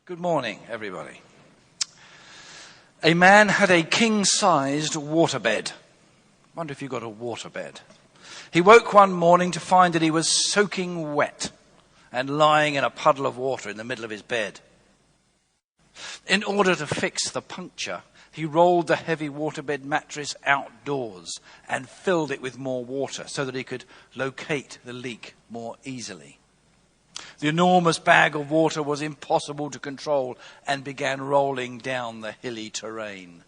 Good morning, everybody. A man had a king-sized waterbed. Wonder if you got a waterbed. He woke one morning to find that he was soaking wet and lying in a puddle of water in the middle of his bed. In order to fix the puncture, he rolled the heavy waterbed mattress outdoors and filled it with more water so that he could locate the leak more easily. The enormous bag of water was impossible to control and began rolling down the hilly terrain.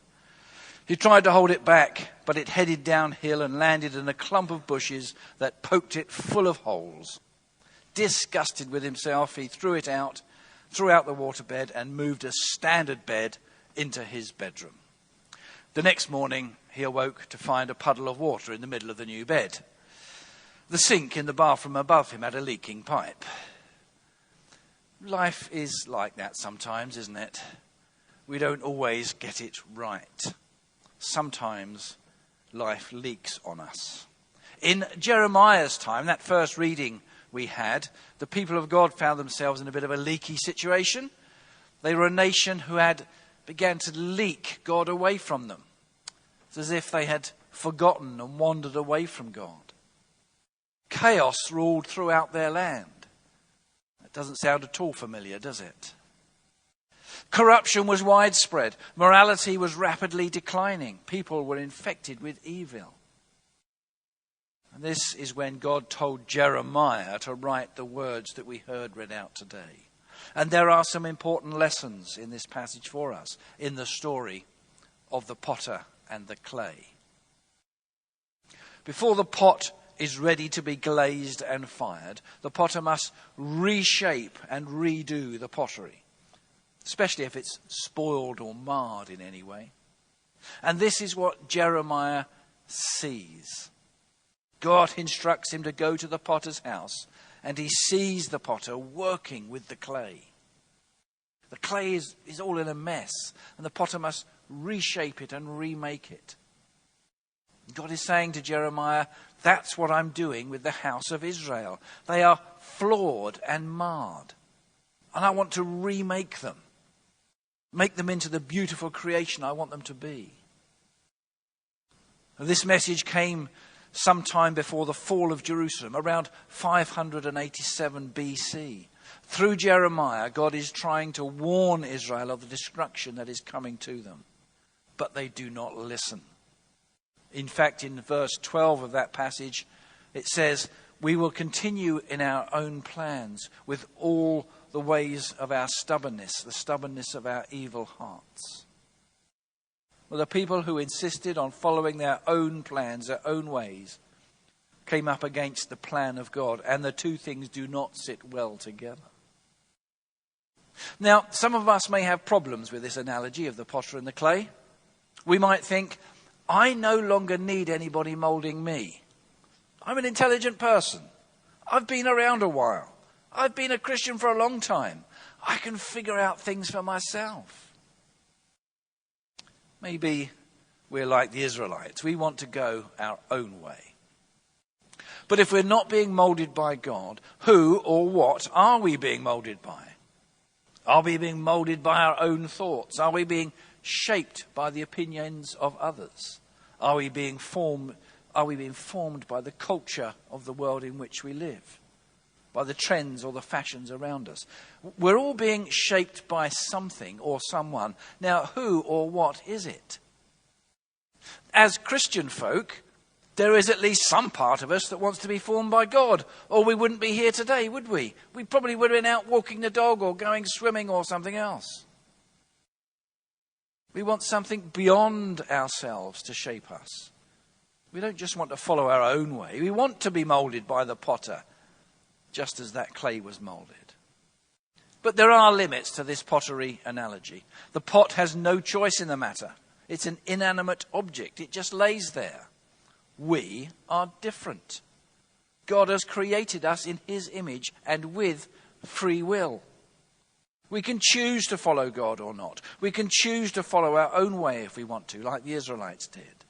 He tried to hold it back, but it headed downhill and landed in a clump of bushes that poked it full of holes. Disgusted with himself, he threw out the waterbed and moved a standard bed into his bedroom. The next morning, he awoke to find a puddle of water in the middle of the new bed. The sink in the bathroom above him had a leaking pipe. Life is like that sometimes, isn't it? We don't always get it right. Sometimes life leaks on us. In Jeremiah's time, that first reading we had, the people of God found themselves in a bit of a leaky situation. They were a nation who had began to leak God away from them. It's as if they had forgotten and wandered away from God. Chaos ruled throughout their land. It doesn't sound at all familiar, does it? Corruption was widespread. Morality was rapidly declining. People were infected with evil. And this is when God told Jeremiah to write the words that we heard read out today. And there are some important lessons in this passage for us, in the story of the potter and the clay. Before the pot is ready to be glazed and fired, the potter must reshape and redo the pottery, especially if it's spoiled or marred in any way. And this is what Jeremiah sees. God instructs him to go to the potter's house, and he sees the potter working with the clay. The clay is all in a mess, and the potter must reshape it and remake it. God is saying to Jeremiah, that's what I'm doing with the house of Israel. They are flawed and marred, and I want to remake them, make them into the beautiful creation I want them to be. This message came sometime before the fall of Jerusalem, around 587 BC. Through Jeremiah, God is trying to warn Israel of the destruction that is coming to them, but they do not listen. In fact, in verse 12 of that passage, it says, we will continue in our own plans with all the ways of our stubbornness, the stubbornness of our evil hearts. Well, the people who insisted on following their own plans, their own ways, came up against the plan of God, and the two things do not sit well together. Now, some of us may have problems with this analogy of the potter and the clay. We might think, I no longer need anybody moulding me. I'm an intelligent person. I've been around a while. I've been a Christian for a long time. I can figure out things for myself. Maybe we're like the Israelites. We want to go our own way. But if we're not being moulded by God, who or what are we being moulded by? Are we being moulded by our own thoughts? Are we being shaped by the opinions of others? Are we being formed by the culture of the world in which we live? By the trends or the fashions around us? We're all being shaped by something or someone. Now, who or what is it? As Christian folk, there is at least some part of us that wants to be formed by God, or we wouldn't be here today, would we? We probably would have been out walking the dog or going swimming or something else. We want something beyond ourselves to shape us. We don't just want to follow our own way. We want to be moulded by the potter, just as that clay was moulded. But there are limits to this pottery analogy. The pot has no choice in the matter. It's an inanimate object. It just lays there. We are different. God has created us in his image and with free will. We can choose to follow God or not. We can choose to follow our own way if we want to, like the Israelites did.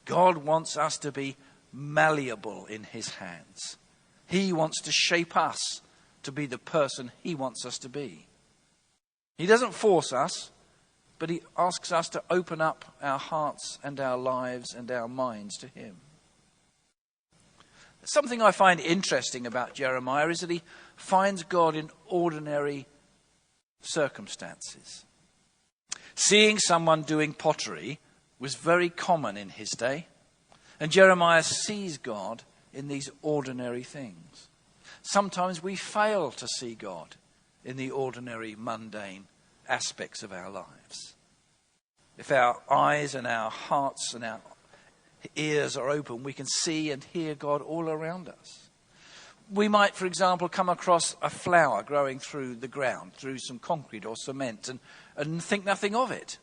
God wants us to be malleable in his hands. He wants to shape us to be the person he wants us to be. He doesn't force us, but he asks us to open up our hearts and our lives and our minds to him. Something I find interesting about Jeremiah is that he finds God in ordinary circumstances. Seeing someone doing pottery was very common in his day, and Jeremiah sees God in these ordinary things. Sometimes we fail to see God in the ordinary, mundane aspects of our lives. If our eyes and our hearts and our ears are open, we can see and hear God all around us. We might, for example, come across a flower growing through the ground, through some concrete or cement, and think nothing of it.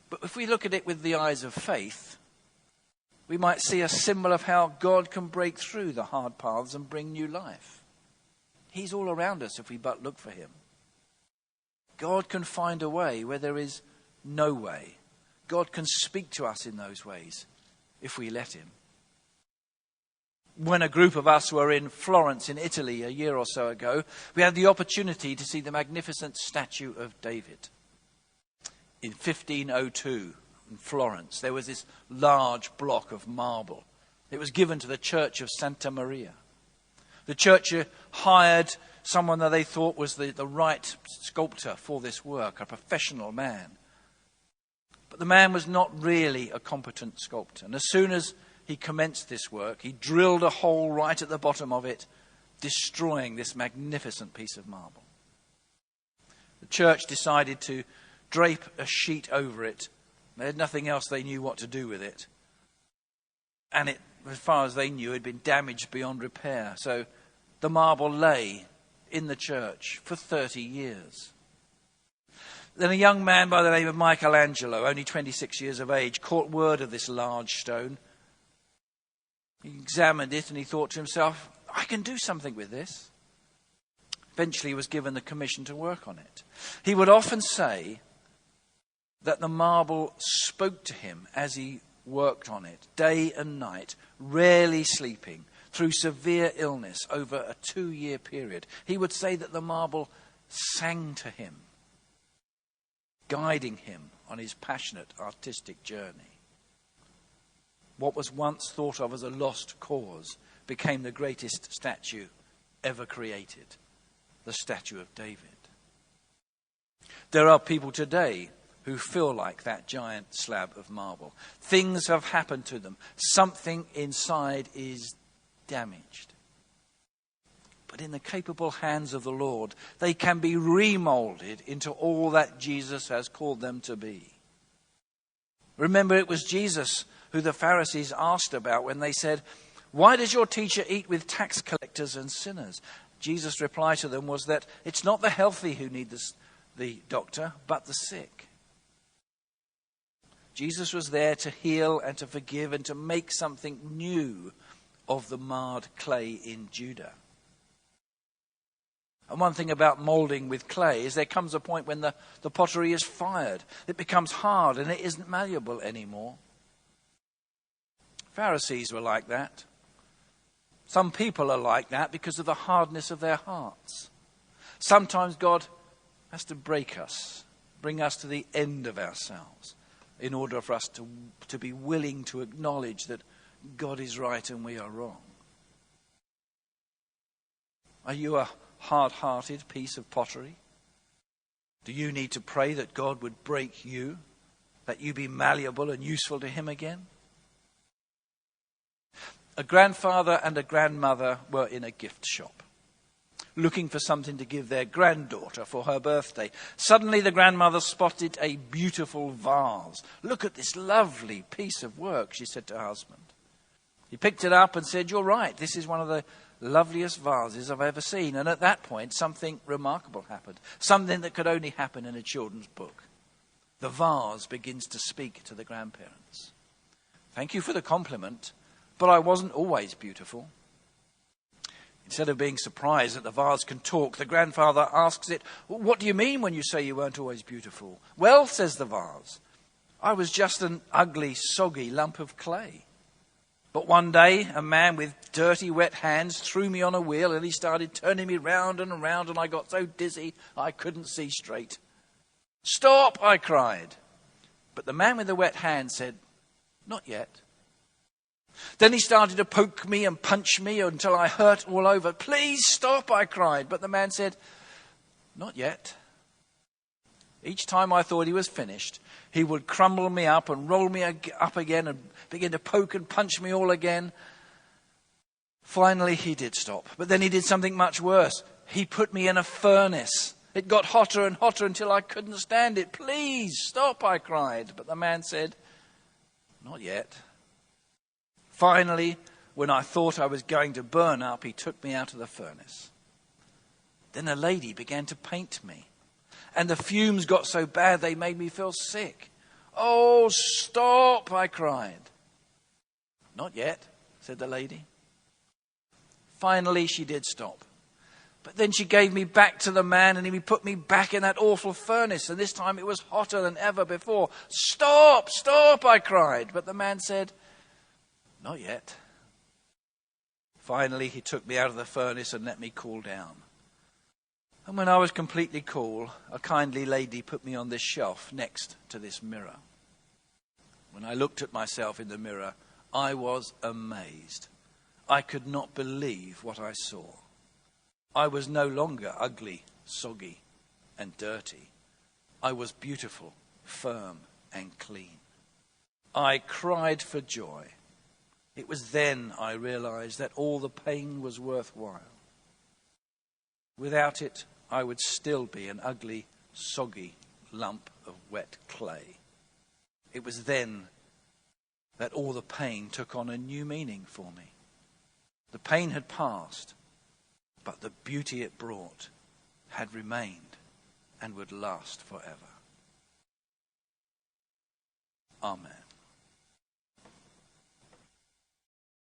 But if we look at it with the eyes of faith, we might see a symbol of how God can break through the hard paths and bring new life. He's all around us if we but look for him. God can find a way where there is no way. God can speak to us in those ways if we let him. When a group of us were in Florence in Italy a year or so ago, we had the opportunity to see the magnificent statue of David. In 1502 in Florence, there was this large block of marble. It was given to the church of Santa Maria. The church hired someone that they thought was the right sculptor for this work, a professional man. But the man was not really a competent sculptor. And as soon as he commenced this work, he drilled a hole right at the bottom of it, destroying this magnificent piece of marble. The church decided to drape a sheet over it. They had nothing else they knew what to do with it. And it, as far as they knew, had been damaged beyond repair. So the marble lay in the church for 30 years. Then a young man by the name of Michelangelo, only 26 years of age, caught word of this large stone. He examined it and he thought to himself, I can do something with this. Eventually he was given the commission to work on it. He would often say that the marble spoke to him as he worked on it, day and night, rarely sleeping, through severe illness over a 2-year period. He would say that the marble sang to him, guiding him on his passionate artistic journey. What was once thought of as a lost cause became the greatest statue ever created, the statue of David. There are people today who feel like that giant slab of marble. Things have happened to them. Something inside is damaged. But in the capable hands of the Lord, they can be remolded into all that Jesus has called them to be. Remember, it was Jesus who the Pharisees asked about when they said, "Why does your teacher eat with tax collectors and sinners?" Jesus' reply to them was that it's not the healthy who need the doctor, but the sick. Jesus was there to heal and to forgive and to make something new of the marred clay in Judah. And one thing about moulding with clay is there comes a point when the pottery is fired. It becomes hard and it isn't malleable anymore. Pharisees were like that. Some people are like that because of the hardness of their hearts. Sometimes God has to break us, bring us to the end of ourselves in order for us to be willing to acknowledge that God is right and we are wrong. Are you a hard-hearted piece of pottery? Do you need to pray that God would break you, that you be malleable and useful to him again? A grandfather and a grandmother were in a gift shop, looking for something to give their granddaughter for her birthday. Suddenly the grandmother spotted a beautiful vase. "Look at this lovely piece of work," she said to her husband. He picked it up and said, "You're right, this is one of the loveliest vases I've ever seen." And at that point, something remarkable happened, something that could only happen in a children's book. The vase begins to speak to the grandparents. "Thank you for the compliment, but I wasn't always beautiful." Instead of being surprised that the vase can talk, the grandfather asks it, "What do you mean when you say you weren't always beautiful?" "Well," says the vase, "I was just an ugly, soggy lump of clay. But one day, a man with dirty, wet hands threw me on a wheel and he started turning me round and round and I got so dizzy I couldn't see straight. Stop, I cried. But the man with the wet hand said, not yet. Then he started to poke me and punch me until I hurt all over. Please stop, I cried. But the man said, not yet. Each time I thought he was finished, he would crumble me up and roll me up again and begin to poke and punch me all again. Finally, he did stop. But then he did something much worse. He put me in a furnace. It got hotter and hotter until I couldn't stand it. Please stop, I cried. But the man said, not yet. Finally, when I thought I was going to burn up, he took me out of the furnace. Then a lady began to paint me. And the fumes got so bad they made me feel sick. Oh, stop, I cried. Not yet, said the lady. Finally, she did stop. But then she gave me back to the man and he put me back in that awful furnace. And this time it was hotter than ever before. Stop, stop, I cried. But the man said, not yet. Finally, he took me out of the furnace and let me cool down. And when I was completely cool, a kindly lady put me on this shelf next to this mirror. When I looked at myself in the mirror, I was amazed. I could not believe what I saw. I was no longer ugly, soggy, and dirty. I was beautiful, firm, and clean. I cried for joy. It was then I realized that all the pain was worthwhile. Without it, I would still be an ugly, soggy lump of wet clay. It was then that all the pain took on a new meaning for me. The pain had passed, but the beauty it brought had remained and would last forever. Amen.